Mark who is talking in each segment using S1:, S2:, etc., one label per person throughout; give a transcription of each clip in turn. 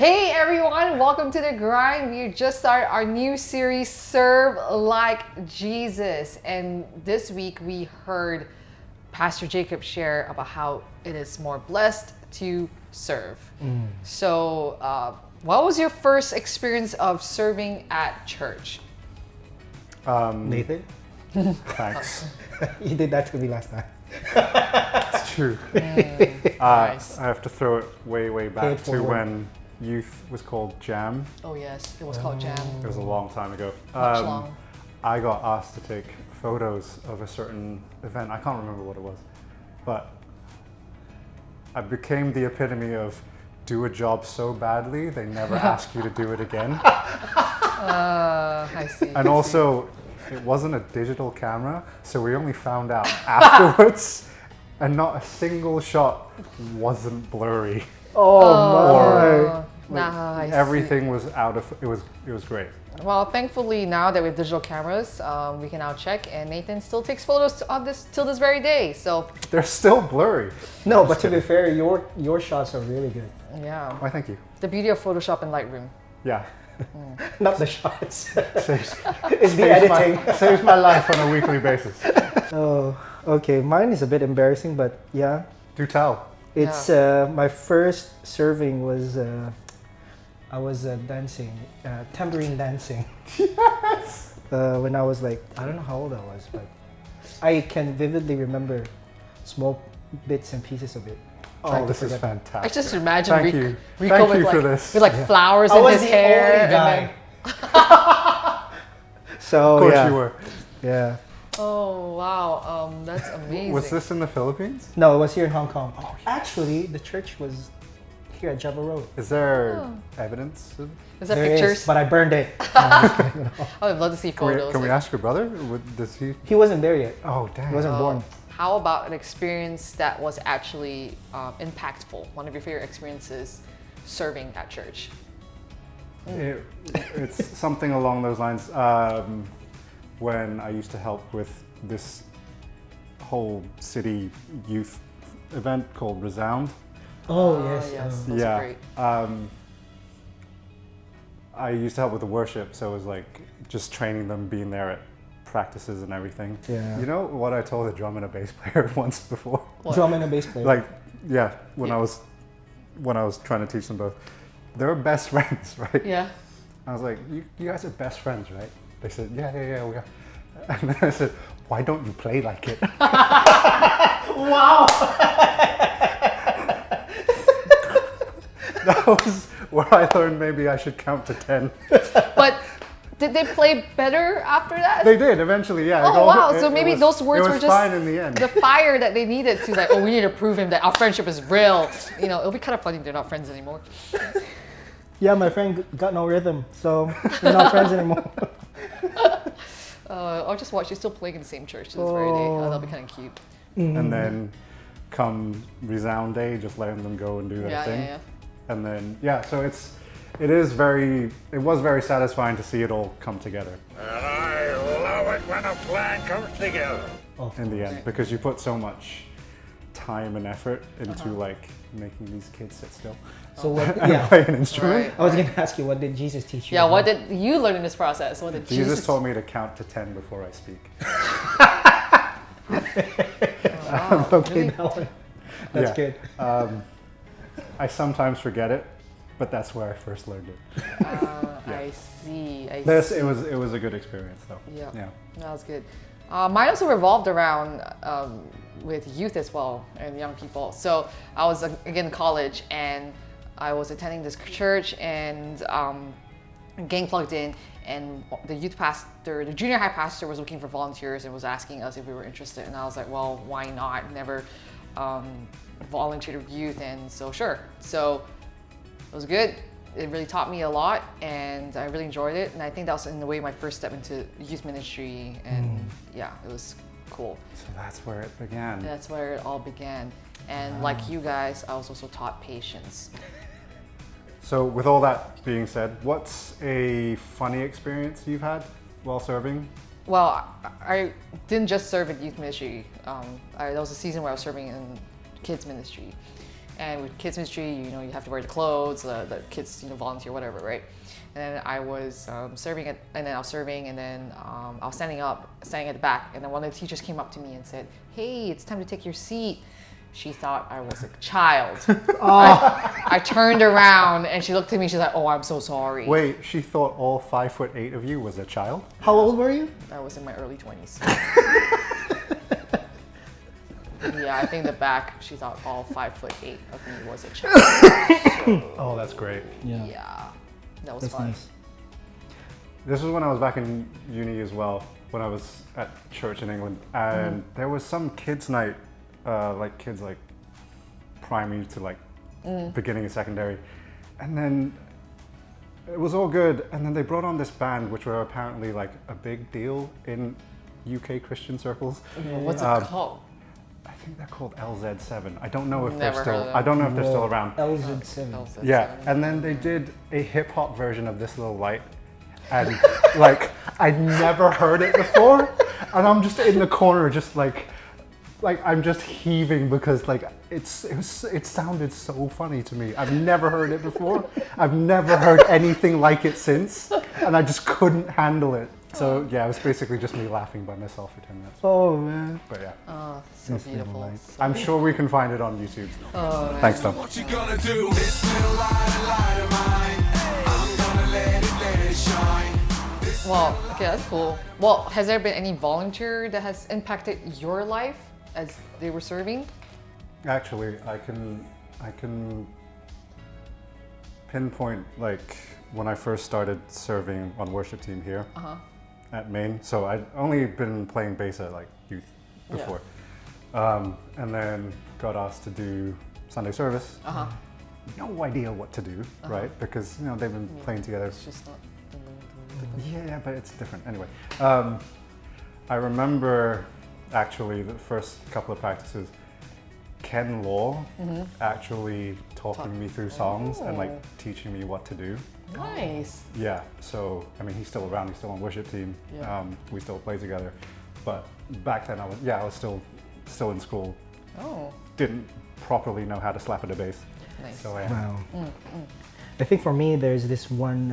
S1: Hey everyone, welcome to The Grind. We just started our new series, Serve Like Jesus. And this week we heard Pastor Jacob share about how it is more blessed to serve. So, what was your first experience of serving at church?
S2: Nathan,
S3: Thanks.
S2: you did that to me last time.
S3: It's true.
S1: Nice.
S3: I have to throw it way
S2: Pay
S3: back
S2: it
S3: to
S2: forward.
S3: when youth was called Jam.
S1: Oh yes, it was called Jam.
S3: It was a long time ago.
S1: Much long.
S3: I got asked to take photos of a certain event. I can't remember what it was, but I became the epitome of do a job so badly they never ask you to do it again.
S1: I see.
S3: And also, it wasn't a digital camera, so we only found out afterwards, and not a single shot wasn't blurry.
S1: Oh, I see.
S3: Everything was out of it was great.
S1: Well, thankfully now that we have digital cameras, we can now check, and Nathan still takes photos of this till this very day. So
S3: They're still blurry.
S2: No, but to be fair, your shots are really good.
S1: yeah,
S3: Why, thank you.
S1: the beauty of Photoshop and Lightroom.
S3: Yeah.
S2: Not the shots.
S3: Saves,
S2: It's the editing.
S3: saves my life on a weekly basis.
S2: Oh, okay. Mine is a bit embarrassing, but yeah.
S3: Do tell.
S2: It's my first serving was I was dancing, tambourine dancing.
S3: Yes.
S2: When I was like, I don't know how old I was, but I can vividly remember small bits and pieces of it. Trying
S3: Oh,
S2: to
S3: this is
S2: forget.
S3: fantastic.
S1: I just imagine
S3: Thank you.
S1: Rico
S3: Thank
S1: with
S3: you
S1: like,
S3: for this.
S1: with like flowers
S2: I
S1: in
S2: was
S1: his
S2: the
S1: hair.
S2: only
S1: and
S2: guy.
S1: then-
S2: So
S3: Of course
S2: yeah,
S3: you were.
S2: yeah.
S1: oh wow, that's amazing.
S3: Was this in the Philippines?
S2: No, it was here in Hong Kong. Actually, the church was here at Java Road.
S3: Is there
S1: Oh.
S3: evidence?
S1: Is that
S2: There
S1: pictures?
S2: is, but I burned it. No, I'm just kidding, no.
S1: I would love to see
S3: Can we,
S1: photos.
S3: can we ask your brother? Does he?
S2: He wasn't there yet.
S3: Oh, damn.
S2: He wasn't born.
S1: How about an experience that was actually impactful? One of your favorite experiences serving at church?
S3: It's something along those lines. When I used to help with this whole city youth event called Resound.
S2: Oh yes.
S1: yes. Those are great.
S3: I used to help with the worship, so it was like just training them, being there at practices and everything.
S2: Yeah.
S3: You know what I told a drum and a bass player once before?
S1: What?
S2: Drum and a bass player.
S3: Like, yeah, when
S1: Yeah.
S3: I was trying to teach them both. They're best friends, right?
S1: Yeah.
S3: I was like, you guys are best friends, right? They said, yeah, we are. And then I said, why don't you play like it?
S2: Wow.
S3: That was where I learned maybe I should count to 10.
S1: But did they play better after that?
S3: They did eventually, yeah.
S1: Oh wow! So maybe those words
S3: it
S1: were
S3: was
S1: just
S3: fine in the end.
S1: the fire that they needed to like. Oh, we need to prove him that our friendship is real. You know, it'll be kind of funny if they're not friends anymore.
S2: Yeah, my friend got no rhythm, so we're not friends anymore.
S1: I'll just watch you still playing in the same church to this very day. Oh, that'll be kind of cute.
S3: And then come Resound Day, just letting them go and do their
S1: Yeah,
S3: thing.
S1: yeah.
S3: And then, yeah, so it was very satisfying to see it all come together
S4: And I love it when a plan comes together.
S3: in the end, because you put so much time and effort into
S1: Uh-huh.
S3: like making these kids sit still
S2: So what?
S3: and
S2: Yeah.
S3: play an instrument.
S1: Right.
S2: I was gonna ask you, what did Jesus teach you?
S1: Yeah. What did you learn in this process? What did
S3: Jesus told me to count to 10 before I speak.
S2: Okay, that one. That's
S3: Yeah.
S2: good.
S3: I sometimes forget it, but that's where I first learned it.
S1: I see.
S3: It was a good experience though.
S1: Yeah. That was good. Mine also revolved around with youth as well and young people. So I was again in college and I was attending this church and gang plugged in, and the youth pastor, the junior high pastor, was looking for volunteers and was asking us if we were interested. And I was like, well, why not? Never volunteered with youth, and so sure. So it was good. It really taught me a lot, and I really enjoyed it. And I think that was in a way my first step into youth ministry, and yeah, it was cool.
S3: So that's where it began.
S1: That's where it all began. And like you guys, I was also taught patience.
S3: So with all that being said, what's a funny experience you've had while serving?
S1: Well, I didn't just serve in youth ministry. There was a season where I was serving in kids ministry. And with kids ministry, you have to wear the clothes, the kids, volunteer, whatever, right? And then I was serving, and then I was I was standing at the back, and then one of the teachers came up to me and said, "Hey, it's time to take your seat." She thought I was a child. I turned around and she looked at me. She's like, "Oh, I'm so sorry."
S3: Wait, she thought all 5'8" of you was a child?
S2: How old were you?
S1: I was in my early 20s. Yeah, I think the back, she thought all 5'8" of me was a child.
S3: Oh, that's great.
S1: Yeah, that was
S2: That's
S1: fun.
S2: nice.
S3: This was when I was back in uni as well, when I was at church in England, and there was some kids' night, kids like primary to like beginning of secondary, and then it was all good, and then they brought on this band, which were apparently like a big deal in UK Christian circles.
S1: What's it called?
S3: I think they're called LZ7. I don't know if
S1: Never
S3: they're still.
S1: heard of them.
S3: I don't know if they're still around.
S2: LZ7.
S3: Yeah, and then they did a hip hop version of This Little Light, and like I'd never heard it before, and I'm just in the corner, just like I'm just heaving because like it sounded so funny to me. I've never heard it before. I've never heard anything like it since, and I just couldn't handle it. So yeah, it was basically just me laughing by myself for 10 minutes.
S2: Oh man.
S3: But yeah,
S1: Oh, so
S2: This little
S1: beautiful.
S2: light.
S1: So
S3: I'm sure we can find it on YouTube.
S1: Oh,
S3: Thanks, Tom.
S5: What you gonna do? This little light of mine, I'm gonna let it shine.
S1: well, okay, that's cool. Well, has there been any volunteer that has impacted your life as they were serving?
S3: Actually, I can pinpoint like when I first started serving on worship team here at Maine. So I'd only been playing bass at like youth before, and then got asked to do Sunday service. No idea what to do, right? Because they've been playing together.
S1: It's just not.
S3: Yeah, but it's different. Anyway, I remember actually the first couple of practices, Ken Law actually talking me through songs and like teaching me what to do.
S1: Nice.
S3: Yeah, so I mean, he's still around. He's still on worship team.
S1: Yeah.
S3: We still play together. But back then, I was still in school.
S1: Oh,
S3: Didn't properly know how to slap at a bass.
S1: nice.
S3: So yeah.
S2: Wow. I think for me, there's this one.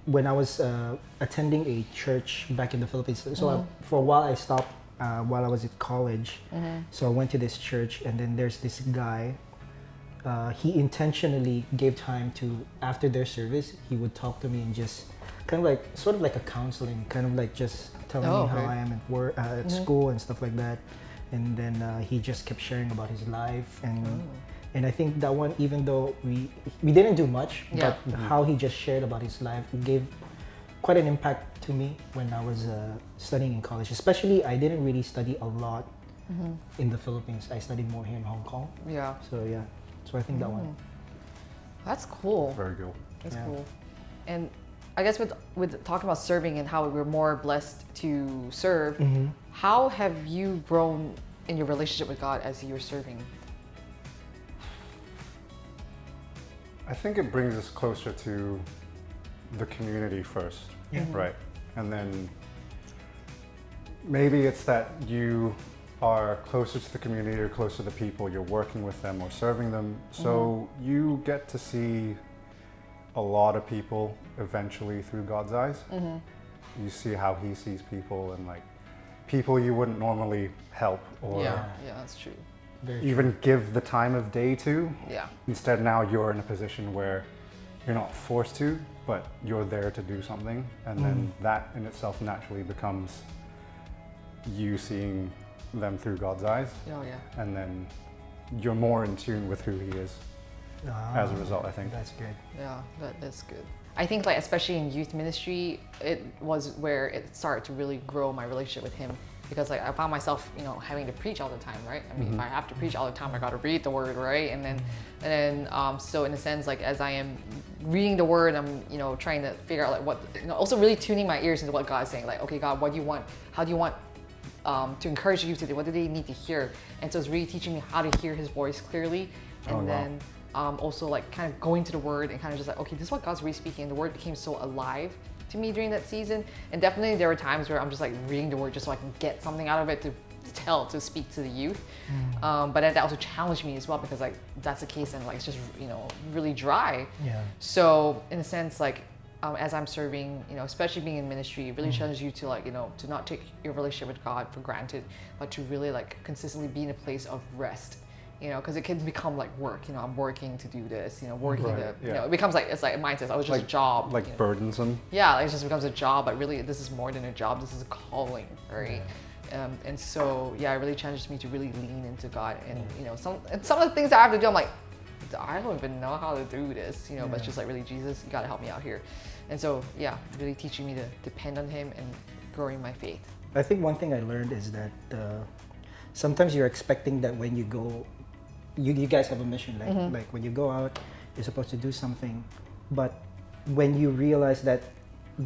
S2: When I was attending a church back in the Philippines. So for a while, I stopped while I was at college. So I went to this church, and then there's this guy. He intentionally gave time to, after their service, he would talk to me and just kind of like, sort of like a counseling, kind of like just telling me how
S1: okay.
S2: I am at work, at school and stuff like that. And then he just kept sharing about his life, and I think that one, even though we didn't do much,
S1: Yeah.
S2: but how he just shared about his life gave quite an impact to me when I was studying in college. Especially, I didn't really study a lot in the Philippines. I studied more here in Hong Kong.
S1: Yeah,
S2: So yeah, so I think that one.
S1: that's cool.
S3: Very cool.
S1: That's
S2: Yeah.
S1: cool. And I guess with talking about serving and how we're more blessed to serve, how have you grown in your relationship with God as you're serving?
S3: I think it brings us closer to the community first, right? And then maybe it's that you are closer to the community or closer to the people, you're working with them or serving them. So you get to see a lot of people eventually through God's eyes. You see how he sees people and like people you wouldn't normally help or
S1: Yeah, that's true.
S2: Very
S3: even give the time of day to.
S1: Yeah,
S3: Instead, now you're in a position where you're not forced to, but you're there to do something. And then that in itself naturally becomes you seeing them through God's eyes.
S1: oh yeah.
S3: And then you're more in tune with who he is as a result, I think.
S2: That's good.
S1: Yeah, that is good. I think like especially in youth ministry, it was where it started to really grow my relationship with him, because like I found myself, having to preach all the time, right? I mean, if I have to preach all the time, I got to read the word, right? And then so in a sense, like as I am reading the word, I'm trying to figure out like what, also really tuning my ears into what God's saying. Like, okay, God, what do you want? How do you want to encourage you today? What do they need to hear? And so it's really teaching me how to hear His voice clearly, and
S3: Oh, wow.
S1: then. Also like kind of going to the word and kind of just like, okay, this is what God's really speaking. And the word became so alive to me during that season. And definitely there were times where I'm just like reading the word just so I can get something out of it to tell to speak to the youth. But then that also challenged me as well because like that's the case and like it's just really dry.
S2: Yeah.
S1: So in a sense, like as I'm serving, especially being in ministry, it really challenges you to like to not take your relationship with God for granted, but to really like consistently be in a place of rest. Because it can become like work. I'm working to do this. Working
S3: Right,
S1: to it becomes like it's like a mindset. Oh, it's just a job.
S3: Like burdensome.
S1: Yeah, like, it just becomes a job, but really this is more than a job. This is a calling, right? And so it really challenges me to really lean into God. And some of the things that I have to do, I'm like, I don't even know how to do this. But it's just like really, Jesus, you got to help me out here. And so really teaching me to depend on Him and growing my faith.
S2: I think one thing I learned is that sometimes you're expecting that when you go, you guys have a mission, like when you go out, you're supposed to do something, but when you realize that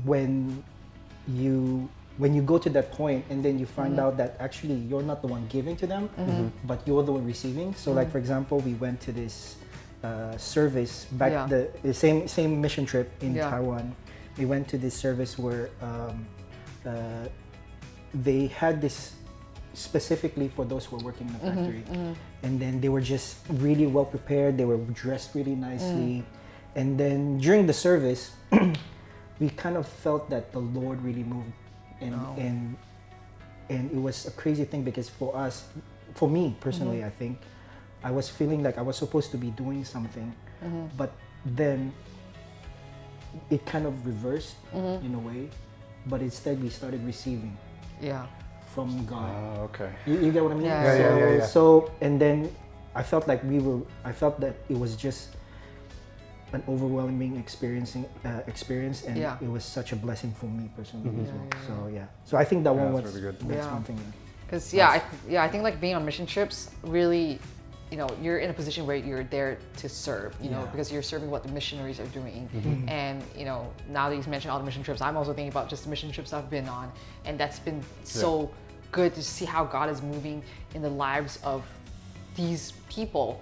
S2: when you go to that point and then you find out that actually you're not the one giving to them, but you're the one receiving. So like for example, we went to this service back the same mission trip in Taiwan. We went to this service where they had this specifically for those who were working in the factory, and then they were just really well prepared. They were dressed really nicely, and then during the service, we kind of felt that the Lord really moved, and it was a crazy thing because for me personally, I think I was feeling like I was supposed to be doing something, but then it kind of reversed in a way, but instead we started receiving. From God.
S3: Okay.
S2: You get what I mean?
S3: Yeah.
S2: So and then I felt that it was just an overwhelming experience, and it was such a blessing for me personally as well. So I think that one was
S3: really good.
S2: that's one thing.
S1: Because I think like being on mission trips really, you're in a position where you're there to serve, because you're serving what the missionaries are doing. And now that you've mentioned all the mission trips, I'm also thinking about just the mission trips I've been on, and that's been so good to see how God is moving in the lives of these people.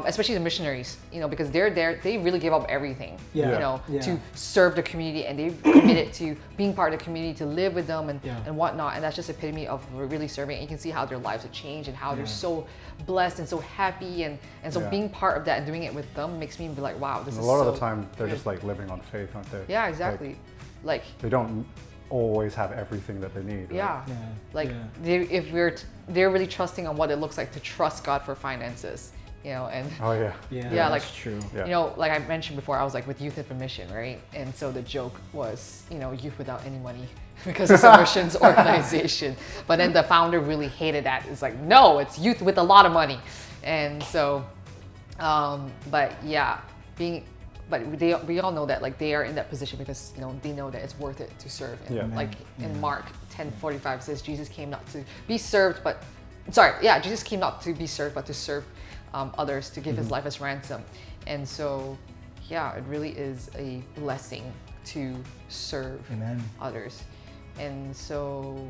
S1: Especially the missionaries, because they're there, they really give up everything, to serve the community, and they've committed to being part of the community, to live with them and whatnot. And that's just epitome of really serving. And you can see how their lives have changed and how they're so blessed and so happy. And so being part of that and doing it with them makes me be like, wow, this is
S3: a lot
S1: so
S3: of the time they're just like living on faith, aren't they?
S1: Yeah, exactly. Like
S3: they don't always have everything that they need. Right?
S1: They're really trusting on what it looks like to trust God for finances. And
S2: that's true.
S1: Like I mentioned before, I was like with Youth for Mission, right? And so the joke was, youth without any money because it's a missions organization. But then the founder really hated that. It's like, no, it's youth with a lot of money. And so, but we all know that like they are in that position because they know that it's worth it to serve. And like in Mark 10:45 says, Jesus came not to be served, Jesus came not to be served, but to serve others, to give his life as ransom. And so it really is a blessing to serve others. And so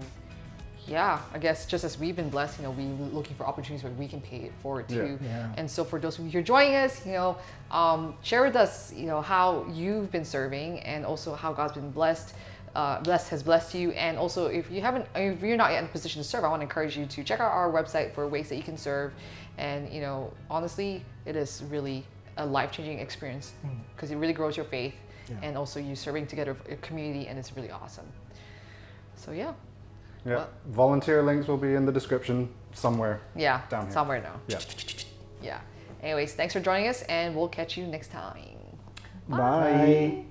S1: I guess just as we've been blessed, we're looking for opportunities where we can pay it forward too. And so for those of you who are joining us, share with us how you've been serving and also how God's been has blessed you. And also if you're not yet in a position to serve, I want to encourage you to check out our website for ways that you can serve. And honestly, it is really a life-changing experience because it really grows your faith, and also you serving together a community, and it's really awesome. So
S3: volunteer links will be in the description somewhere. Down here.
S1: Somewhere now. Anyways, thanks for joining us, and we'll catch you next time.
S2: Bye.